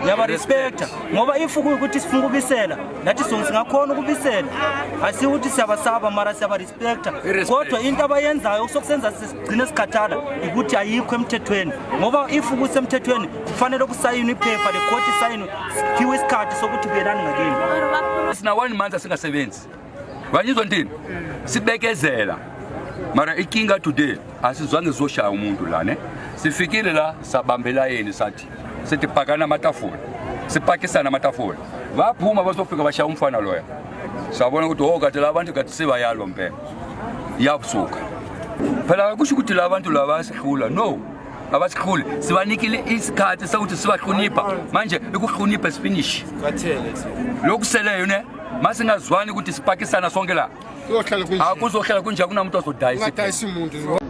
yaba respecta ngoba ifuku ukuthi sifuna ukubisela nathi singakhona ukubisela asiuthi siyabasaba mara siyaba respecta kodwa into abayenzayo sokusenza sigcine sikhathala ukuthi ayikho emthethweni ngoba ifuku semthethweni kufanele ukusayina iphepha lecourt isayine sikhiwe isikhathi sokuthi kuyelani ngakini sina 1 month asingasebenzi banyizwa ndini sibekezela mara ikinga today asizwange zoshaya umuntu la ne sifikile la sabambela yeni sathi sithi pakana amatafula sipakisana amatafula baphuma bazofika bashaya umfana loya sabona ukuthi kade labantu kade sibayalo mpela yabusuka phela kusho ukuthi labantu laba sihlula no abasikhule sibanikile isikhathi sokuthi sibahlonipha manje ukuhlonipha sifinish bathele lokuseleyo ne masingazwani ukuthi sipakisana sonke la akuzohlala kunje kunamuntu ozodayisa ungadayisa umuntu